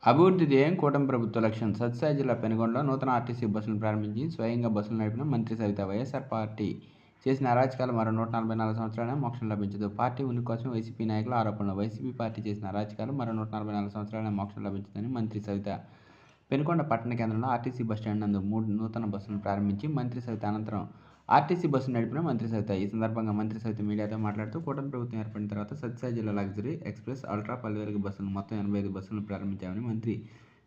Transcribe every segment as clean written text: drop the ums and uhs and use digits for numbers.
అభివృద్ధి ధ్యేయం కూటమి ప్రభుత్వ లక్ష్యం. సత్యసాయి జిల్లా పెనుగొండలో నూతన ఆర్టీసీ బస్సులను ప్రారంభించి స్వయంగా బస్సులు నడిపిన మంత్రి సవిత. వైఎస్ఆర్ పార్టీ చేసిన అరాచకాలు మరో 144 సంవత్సరాలైనా మోక్షం లభించదు. పార్టీ ఉనికి కోసం వైసీపీ నాయకుల ఆరోపణలు. వైసీపీ పార్టీ చేసిన అరాచకాలు మరో 144 సంవత్సరాలైనా మోక్షం లభించదని మంత్రి సవిత. పెనుగొండ పట్టణ కేంద్రంలో ఆర్టీసీ బస్టాండ్ నందు 3 నూతన బస్సులను ప్రారంభించి మంత్రి సవిత అనంతరం ఆర్టీసీ బస్సును నడిపిన మంత్రి సవిత. ఈ సందర్భంగా మంత్రి సవిత మీడియాతో మాట్లాడుతూ కూటమి ప్రభుత్వం ఏర్పడిన తర్వాత సత్యసాయి జిల్లా లగ్జరీ, ఎక్స్ప్రెస్, అల్ట్రా, పల్లెవేలుగు బస్సులను మొత్తం 85 బస్సులను ప్రారంభించామని మంత్రి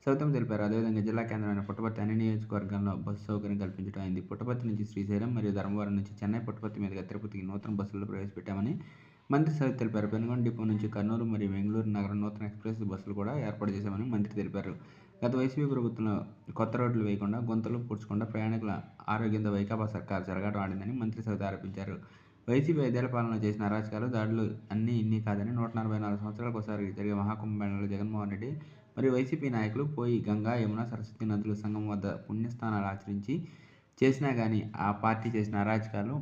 సవితం తెలిపారు. అదేవిధంగా జిల్లా కేంద్రమైన పుట్టపర్తి అన్ని నియోజకవర్గాల్లో బస్సు సౌకర్యం కల్పించడం అయింది. పుట్టపర్తి నుంచి శ్రీశైలం మరియు ధర్మవరం నుంచి చెన్నై, పుట్టపర్తి మీదుగా తిరుపతికి నూతన బస్సులు ప్రవేశపెట్టామని మంత్రి సవిత తెలిపారు. పెనుగొండ డిపో నుంచి కర్నూలు మరియు బెంగళూరు నగరం నూతన ఎక్స్ప్రెస్ బస్సులు కూడా ఏర్పాటు చేశామని మంత్రి తెలిపారు. గత వైసీపీ ప్రభుత్వంలో కొత్త రోడ్లు వేయకుండా, గుంతలు పూడ్చకుండా ప్రయాణికుల ఆరోగ్యంతో వైకాపా సర్కారు చెరగాటం ఆడిందని మంత్రి సవిత ఆరోపించారు. వైసీపీ 5 ఏళ్ల పాలనలో చేసిన అరాచకాలు, దాడులు అన్నీ ఇన్ని కాదని 144 సంవత్సరాలకు ఒకసారి జరిగే మహాకుంభమేళలో జగన్మోహన్ రెడ్డి మరియు వైసీపీ నాయకులు పోయి గంగా, యమున, సరస్వతి నదుల సంగమం వద్ద పుణ్యస్నానాలు ఆచరించి చేసినా కానీ ఆ పార్టీ చేసిన అరాచకాలు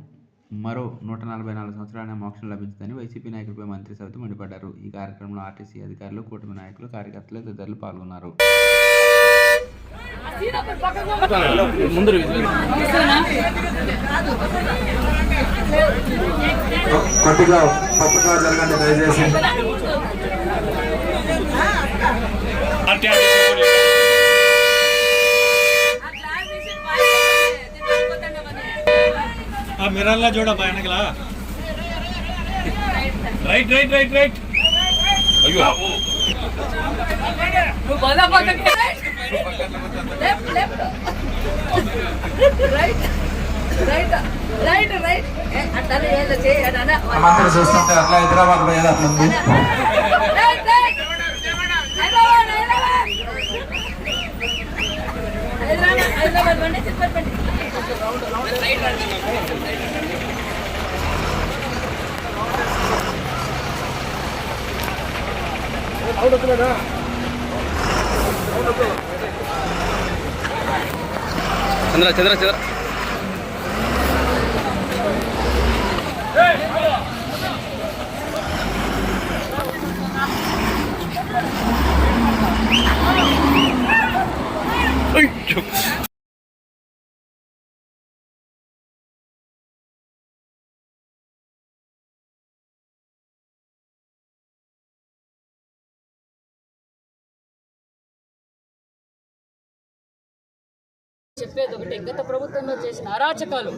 మరో 144 సంవత్సరాలైనా మోక్షం లభించదని వైసీపీ నాయకులపై మంత్రి సవిత మండిపడ్డారు. ఈ కార్యక్రమంలో ఆర్టీసీ అధికారులు, కూటమి నాయకులు, కార్యకర్తలు తదితరులు పాల్గొన్నారు. మిర్రర్లా చూడబ్బా వెనకలా. Right right right right. అయ్యో చూస్తుంటే అట్లా హైదరాబాద్ పోయేది అట్లుంది. చంద్ర చంద్ర చంద్ర చెప్పేది ఒకటి, గత ప్రభుత్వంలో చేసిన అరాచకాలు,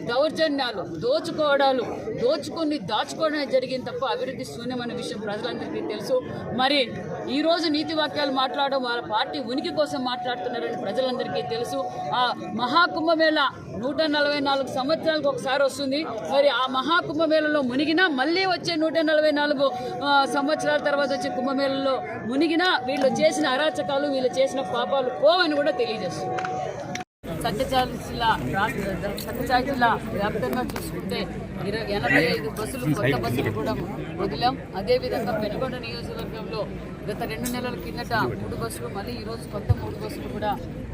దౌర్జన్యాలు, దోచుకొని దాచుకోవడమే జరిగింది తప్ప అభివృద్ధి శూన్యమైన విషయం ప్రజలందరికీ తెలుసు. మరి ఈరోజు నీతి వాక్యాలు మాట్లాడడం వాళ్ళ పార్టీ ఉనికి కోసం మాట్లాడుతున్నారని ప్రజలందరికీ తెలుసు. ఆ మహాకుంభమేళ 144 సంవత్సరాలకు ఒకసారి వస్తుంది. మరి ఆ మహాకుంభమేళలో మునిగినా మళ్ళీ వచ్చే 144 సంవత్సరాల తర్వాత వచ్చే కుంభమేళలో మునిగినా వీళ్ళు చేసిన అరాచకాలు, వీళ్ళు చేసిన పాపాలు పోవని కూడా తెలియజేస్తుంది. సత్యసాయి జిల్లా వ్యాప్తంగా చూసుకుంటే 85 బస్సులు, కొత్త బస్సులు కూడా వదిలాం. అదేవిధంగా పెనుగొండ నియోజకవర్గంలో గత 2 నెలల కిందట 3 బస్సులు, మళ్ళీ ఈరోజు కొత్త 3 బస్సులు కూడా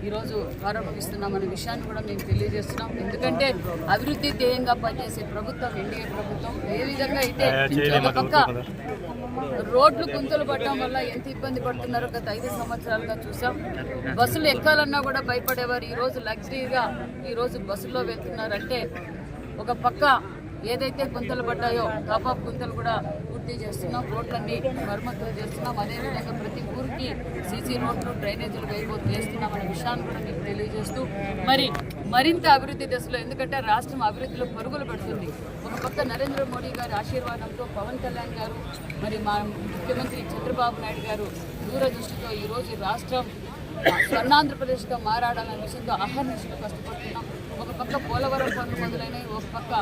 ఈరోజు ప్రారంభిస్తున్నామనే విషయాన్ని కూడా మేము తెలియజేస్తున్నాం. ఎందుకంటే అభివృద్ధి ధ్యేయంగా పనిచేసే ప్రభుత్వం ఎన్డీఏ ప్రభుత్వం. ఏ విధంగా అయితే ఒక పక్క రోడ్లు గుంతలు పడటం వల్ల ఎంత ఇబ్బంది పడుతున్నారో గత 5 సంవత్సరాలుగా చూసాం. బస్సులు ఎక్కాలన్నా కూడా భయపడేవారు. ఈరోజు లగ్జరీగా ఈరోజు బస్సుల్లో వెళ్తున్నారంటే ఒక పక్క ఏదైతే గుంతలు పడ్డాయో టాపాప్ గుంతలు కూడా పూర్తి చేస్తున్నాం, రోడ్లన్నీ మరమ్మతులు చేస్తున్నాం. అదేవిధంగా ప్రతి ఊరికి సీసీ రోడ్లు, డ్రైనేజీలు వేస్తున్నాం అనే విషయాన్ని కూడా మీకు తెలియజేస్తూ మరింత అభివృద్ధి దశలో, ఎందుకంటే రాష్ట్రం అభివృద్ధిలో పరుగులు పెడుతుంది. ఒక పక్క నరేంద్ర మోడీ గారి ఆశీర్వాదంతో పవన్ కళ్యాణ్ గారు, మరి మా ముఖ్యమంత్రి చంద్రబాబు నాయుడు గారు దూరదృష్టితో ఈరోజు రాష్ట్రం స్వర్ణాంధ్రప్రదేశ్గా మారాడాలనే విషయంతో అహర్నిశలు కష్టపడుతున్నాం. ఒక పక్క పోలవరం పనులు మొదలైనవి, ఒక పక్క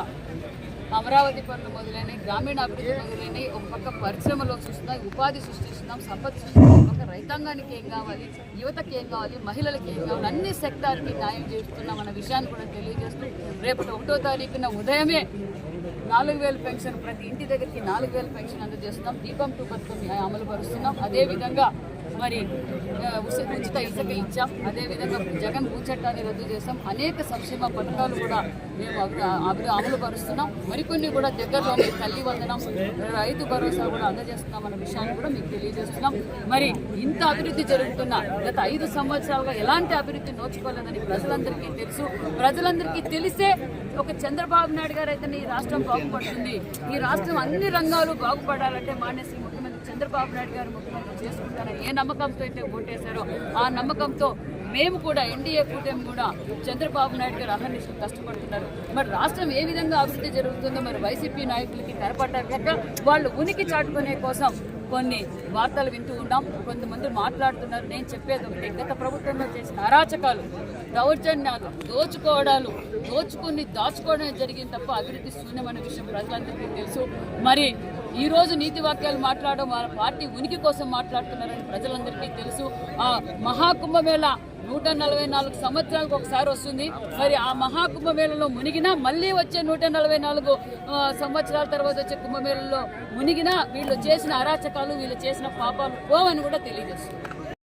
అమరావతి పనులు మొదలైనవి, గ్రామీణ అభివృద్ధి మొదలైనవి, ఒక పక్క పరిశ్రమలో చూస్తున్నాయి, ఉపాధి సృష్టిస్తున్నాం, సంపద సృష్టిస్తున్నాం. ఒక పక్క రైతాంగానికి ఏం కావాలి, యువతకి ఏం కావాలి, మహిళలకి ఏం కావాలి, అన్ని సెక్టార్కి న్యాయం చేస్తున్నాం అన్న విషయాన్ని కూడా తెలియజేస్తూ రేపటి 1వ తారీఖున ఉదయమే 4000 పెన్షన్, ప్రతి ఇంటి దగ్గరికి 4000 పెన్షన్ అందజేస్తున్నాం. దీపం 2 పథకం అమలు పరుస్తున్నాం. అదేవిధంగా మరి ఉచిత ఇసుక ఇచ్చాం. అదేవిధంగా జగన్ భూ చట్టాన్ని రద్దు చేస్తాం. అనేక సంక్షేమ పథకాలు కూడా మేము అమలు పరుస్తున్నాం. మరికొన్ని కూడా దగ్గరలోనే తల్లి వందనం, రైతు భరోసా కూడా అందజేస్తున్నాం అన్న విషయాన్ని కూడా మీకు తెలియజేస్తున్నాం. మరి ఇంత అభివృద్ధి జరుగుతున్న గత 5 సంవత్సరాలుగా ఎలాంటి అభివృద్ధి నోచుకోలేదని ప్రజలందరికీ తెలుసు. ప్రజలందరికీ తెలిసే ఒక చంద్రబాబు నాయుడు గారు అయితే ఈ రాష్ట్రం బాగుపడుతుంది, ఈ రాష్ట్రం అన్ని రంగాలు బాగుపడాలంటే మానేసి ముఖ్యమంత్రి చంద్రబాబు నాయుడు గారు ముఖ్యమంత్రి చేసుకుంటారని ఏ నమ్మకంతో అయితే ఓటేశారో ఆ నమ్మకంతో మేము కూడా ఎన్డీఏ కూటమి కూడా చంద్రబాబు నాయుడు గారు అహర్నిశలు కష్టపడుతున్నారు. మరి రాష్ట్రం ఏ విధంగా అభివృద్ధి జరుగుతుందో మరి వైసీపీ నాయకులకి కనపడ్డాక వాళ్ళు ఉనికి చాటుకునే కోసం కొన్ని వార్తలు వింటూ ఉన్నాం. కొంతమంది మాట్లాడుతున్నారు. నేను చెప్పేది ఒకటి, గత ప్రభుత్వంలో చేసిన అరాచకాలు, దౌర్జన్యాలు, దోచుకుని దాచుకోవడం జరిగింది తప్ప అభివృద్ధి శూన్యమైన విషయం ప్రజలందరికీ తెలుసు. మరి ఈ రోజు నీతి వాక్యాలు మాట్లాడడం వాళ్ళ పార్టీ ఉనికి కోసం మాట్లాడుతున్నారని ప్రజలందరికీ తెలుసు. ఆ మహాకుంభమేళ 144 సంవత్సరాలకు ఒకసారి వస్తుంది. మరి ఆ మహాకుంభమేళలో మునిగినా మళ్ళీ వచ్చే 144 సంవత్సరాల తర్వాత వచ్చే కుంభమేళలో మునిగినా వీళ్ళు చేసిన అరాచకాలు, వీళ్ళు చేసిన పాపాలు పోవని కూడా తెలియజేస్తుంది.